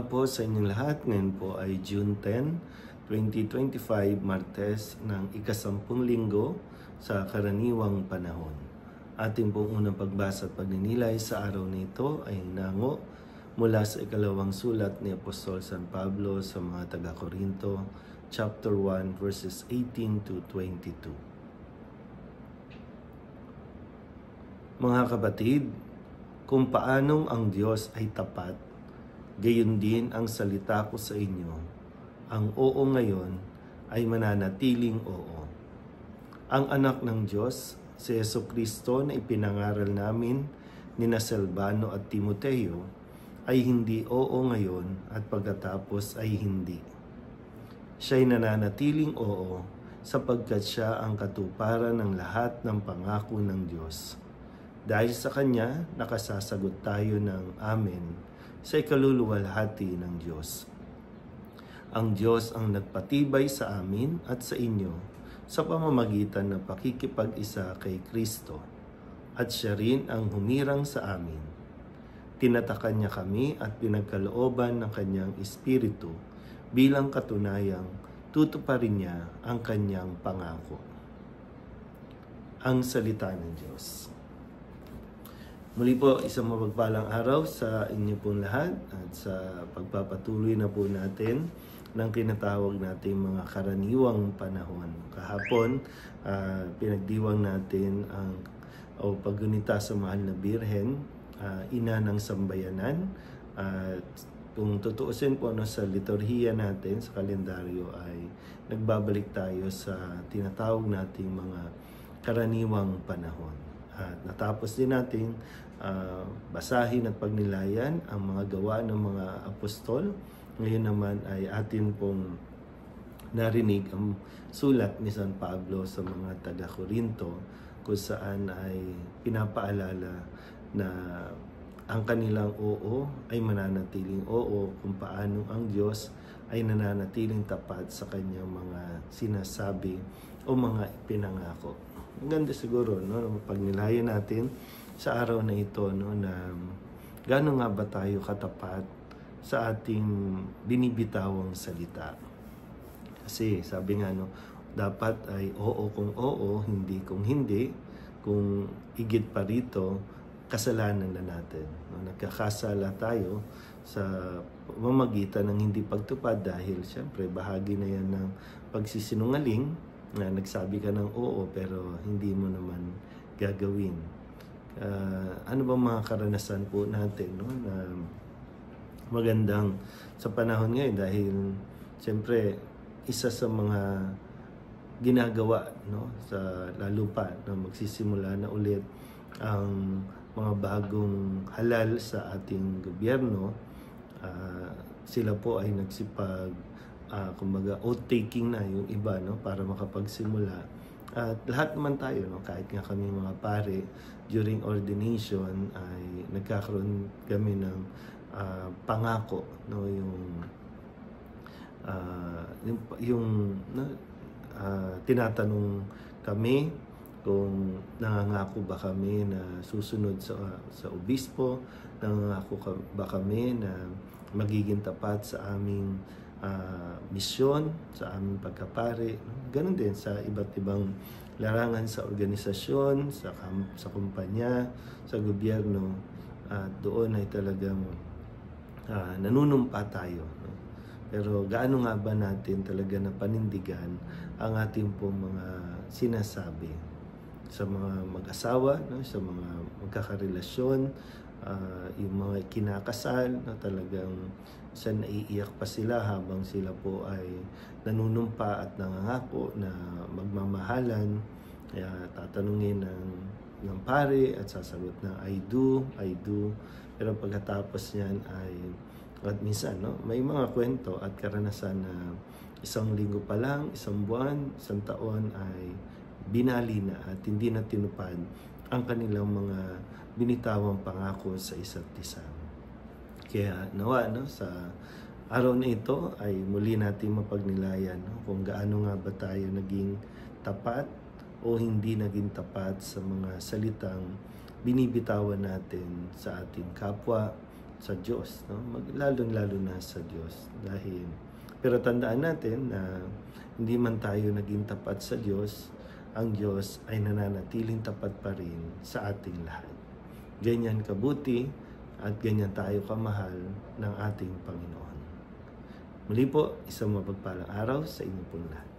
araw po sa inyong lahat. Ngayon po ay June 10, 2025, Martes ng ika-10 linggo sa karaniwang panahon. Ating pong unang pagbasa at pagninilay sa araw na ito ay hinango mula sa ikalawang sulat ni Apostol San Pablo sa mga taga-Korinto, chapter 1, verses 18 to 22. Mga kapatid, kung paanong ang Diyos ay tapat, gayon din ang salita ko sa inyo. Ang oo ngayon ay mananatiling oo. Ang anak ng Diyos, si Jesucristo na ipinangaral namin ni Silvano at Timoteo, ay hindi oo ngayon at pagkatapos ay hindi. Siya'y nananatiling oo sapagkat siya ang katuparan ng lahat ng pangako ng Diyos. Dahil sa Kanya, nakasasagot tayo ng amen sa ikaluluwalhati ng Diyos. Ang Diyos ang nagpatibay sa amin at sa inyo sa pamamagitan ng pakikipag-isa kay Kristo, at siya rin ang humirang sa amin. Tinatakan niya kami at pinagkalooban ng kanyang Espiritu bilang katunayang tutuparin niya ang kanyang pangako. Ang salita ng Diyos. Muli po, isang mapagpalang araw sa inyo pong lahat at sa pagpapatuloy na po natin ng tinatawag nating mga karaniwang panahon. Kahapon, pinagdiwang natin ang paggunita sa mahal na Birhen, ina ng sambayanan. At kung tutuusin po sa liturhiya natin, sa kalendaryo, ay nagbabalik tayo sa tinatawag nating mga karaniwang panahon. At natapos din natin basahin at pagnilayan ang mga gawa ng mga apostol. Ngayon naman ay atin pong narinig ang sulat ni San Pablo sa mga taga-Korinto, kung saan ay pinapaalala na ang kanilang oo ay mananatiling oo, kung paano ang Diyos ay nananatiling tapat sa kanyang mga sinasabi o mga ipinangako. Ang ganda siguro, pagnilayan natin sa araw na ito, na gaano nga ba tayo katapat sa ating binibitawang salita. Kasi sabi nga, dapat ay oo kung oo, hindi kung hindi. Kung higit pa rito, kasalanan na natin. Nagkakasala tayo sa pamamagitan ng hindi pagtupad dahil siyempre bahagi na yan ng pagsisinungaling, na nagsabi ka ng oo pero hindi mo naman gagawin. Ano ba mga karanasan po natin, na magandang sa panahon ngayon, dahil siyempre isa sa mga ginagawa sa lalo pa na magsisimula na ulit ang mga bagong halal sa ating gobyerno. Sila po ay nagsipag kumbaga oath-taking na yung iba, para makapagsimula. At lahat naman tayo, kahit nga kami mga pare, during ordination ay nagkakaroon kami ng pangako, tinatanong kami kung nangangako ba kami na susunod sa obispo, nangangako ba kami na magiging tapat sa aming misyon, sa aming pagkapare. Ganon din sa iba't ibang larangan sa organisasyon, sa kumpanya, sa gobyerno. At doon ay talagang nanunumpa tayo. Pero gaano nga ba natin talaga na panindigan ang ating pong mga sinasabi sa mga mag-asawa, sa mga magkakarelasyon, yung mga kinakasal, na talagang naiiyak pa sila habang sila po ay nanunumpa at nangangako na magmamahalan. Kaya tatanungin ng pare at sasagot na I do. Pero pagkatapos niyan ay, at minsan may mga kwento at karanasan na isang linggo pa lang, isang buwan, isang taon ay binali na at hindi na tinupad ang kanilang mga binitawang pangako sa isa't isa. Kaya nawa sa araw na ito ay muli natin mapagnilayan kung gaano nga ba tayo naging tapat o hindi naging tapat sa mga salitang binibitawan natin sa ating kapwa, sa Diyos, no? Lalo na sa Diyos. Pero tandaan natin na hindi man tayo naging tapat sa Diyos, ang Diyos ay nananatiling tapat pa rin sa ating lahat. Ganyan kabuti at ganyan tayo kamahal ng ating Panginoon. Muli po, isang mapagpalang araw sa inyo pong lahat.